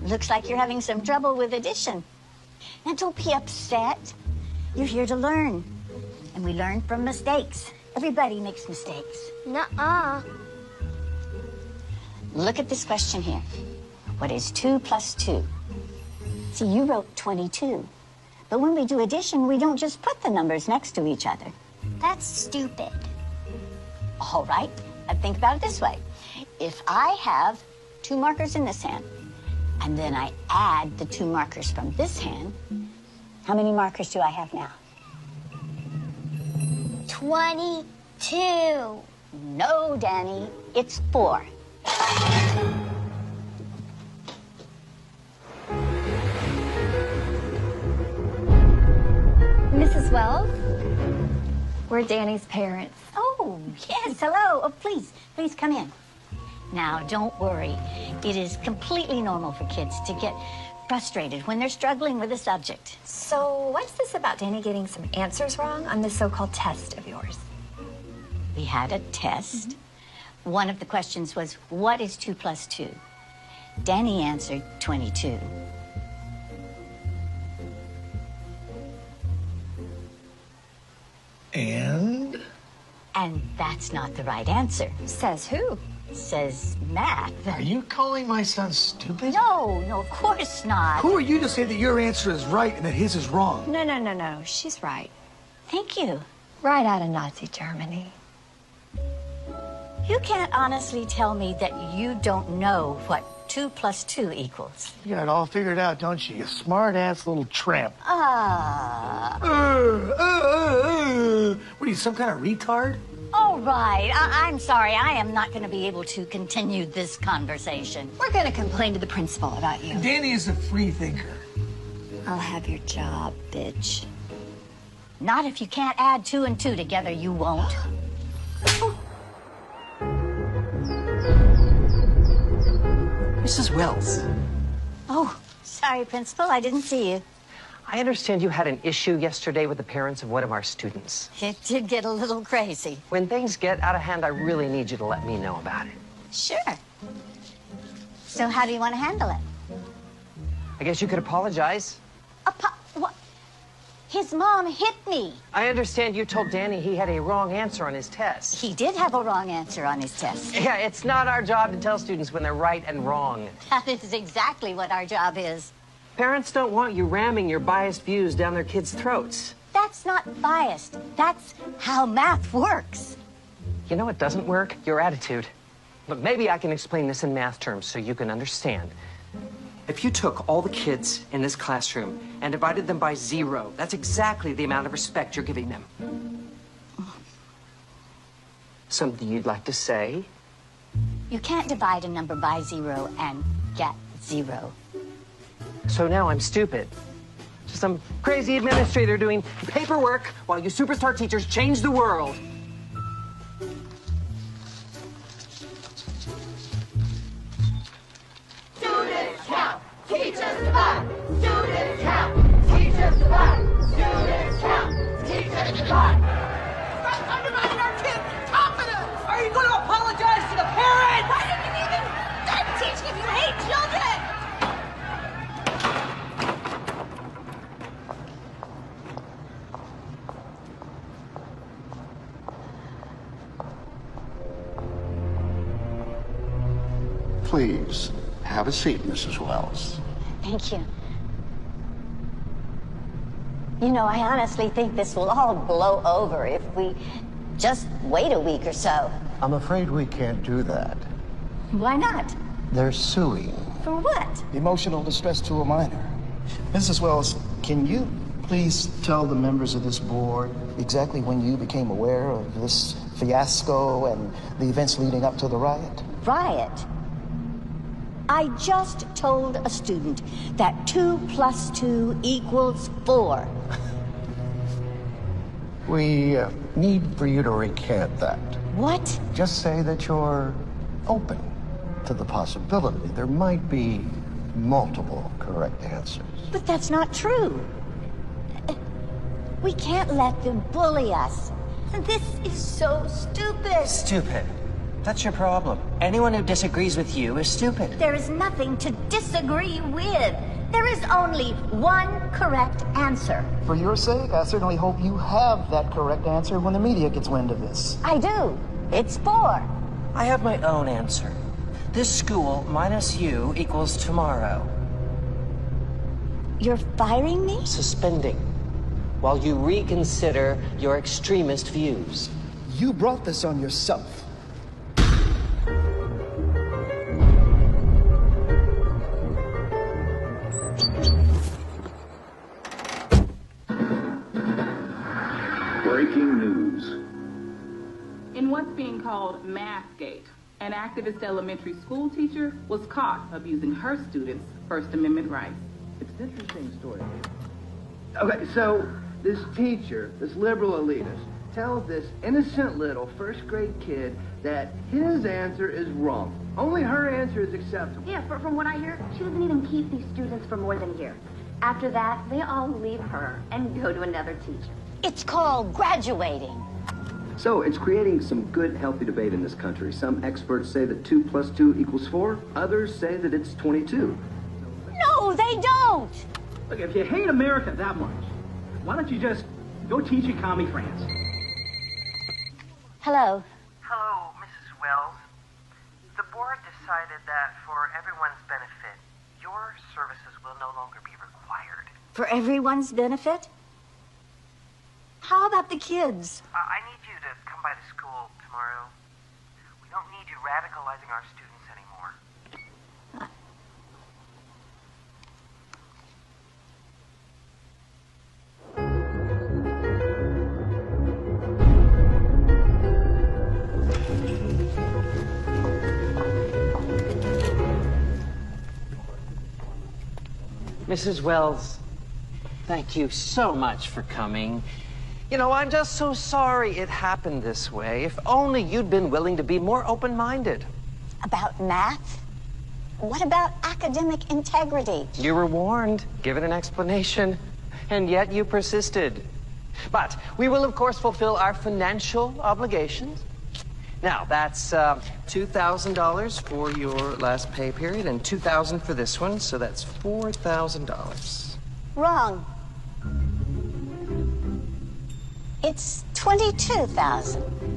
Looks like you're having some trouble with addition. Now, don't be upset. You're here to learn. And we learn from mistakes. Everybody makes mistakes. Nuh-uh. Look at this question here. What is 2 plus 2? See, you wrote 22. But when we do addition, we don't just put the numbers next to each other. That's stupid. All right. Think about it this way. If I have 2 markers in this hand, and then I add the 2 markers from this hand, how many markers do I have now? 22. No, Danny, it's 4. Mrs. Wells, we're Danny's parents. Oh, yes, hello. Oh, please come in. Now, don't worry. It is completely normal for kids to get frustrated when they're struggling with a subject. So what's this about Danny getting some answers wrong on this so-called test of yours? We had a test. One of the questions was, what is 2 plus 2? Danny answered 22. And? And that's not the right answer. Says who? Says math. Are you calling my son stupid? No, of course not. Who are you to say that your answer is right and that his is wrong? No. She's right. Thank you. Right out of Nazi Germany. You can't honestly tell me that you don't know what 2 plus 2 equals. You got it all figured out, don't you? You smart-ass little tramp. Ah. What are you, some kind of retard? All right. I'm sorry. I am not going to be able to continue this conversation. We're going to complain to the principal about you. Danny is a free thinker. I'll have your job, bitch. Not if you can't add 2 and 2 together, you won't. Mrs. Wells. Oh, sorry, Principal. I didn't see you. I understand you had an issue yesterday with the parents of one of our students. It did get a little crazy. When things get out of hand, I really need you to let me know about it. Sure. So how do you want to handle it? I guess you could apologize. What? His mom hit me. I understand you told Danny he had a wrong answer on his test. He did have a wrong answer on his test. Yeah, it's not our job to tell students when they're right and wrong. That is exactly what our job is. Parents don't want you ramming your biased views down their kids' throats. That's not biased. That's how math works. You know what doesn't work? Your attitude. Look, maybe I can explain this in math terms so you can understand. If you took all the kids in this classroom and divided them by 0, that's exactly the amount of respect you're giving them. Something you'd like to say? You can't divide a number by 0 and get 0. So now I'm stupid. Just some crazy administrator doing paperwork while you superstar teachers change the world. Students count, teachers divide. Students count, teachers divide. Students count, teachers divide. Stop undermining our kids! Talk to them! Are you going to apologize to the parents? Why didn't you even start teaching if you hate children? Please, have a seat, Mrs. Wells. Thank you. You know, I honestly think this will all blow over if we just wait a week or so. I'm afraid we can't do that. Why not? They're suing. For what? Emotional distress to a minor. Mrs. Wells, can you please tell the members of this board exactly when you became aware of this fiasco and the events leading up to the riot? Riot? I just told a student that 2 plus 2 equals 4. We need for you to recant that. What? Just say that you're open to the possibility there might be multiple correct answers. But that's not true. We can't let them bully us. And this is so stupid. Stupid. That's your problem. Anyone who disagrees with you is stupid. There is nothing to disagree with. There is only one correct answer. For your sake, I certainly hope you have that correct answer when the media gets wind of this. I do. It's 4. I have my own answer. This school minus you equals tomorrow. You're firing me? Suspending. While you reconsider your extremist views. You brought this on yourself. Breaking news. In what's being called Mathgate, an activist elementary school teacher was caught abusing her students' First Amendment rights. It's an interesting story. Okay, so this teacher, this liberal elitist, tells this innocent little first-grade kid that his answer is wrong. Only her answer is acceptable. Yeah, from what I hear, she doesn't even keep these students for more than a year. After that, they all leave her and go to another teacher. It's called graduating. So it's creating some good, healthy debate in this country. Some experts say that 2 + 2 = 4. Others say that it's 22. No, they don't. Look, if you hate America that much, why don't you just go teach in commie France? Hello. Hello, Mrs. Wells. The board decided that for everyone's benefit, your services will no longer be required. For everyone's benefit? How about the kids? I need you to come by the school tomorrow. We don't need you radicalizing our students anymore. Mrs. Wells, thank you so much for coming. You know, I'm just so sorry it happened this way. If only you'd been willing to be more open-minded. About math? What about academic integrity? You were warned, given an explanation, and yet you persisted. But we will, of course, fulfill our financial obligations. Now, that's $2,000 for your last pay period and $2,000 for this one, so that's $4,000. Wrong. It's 22,000.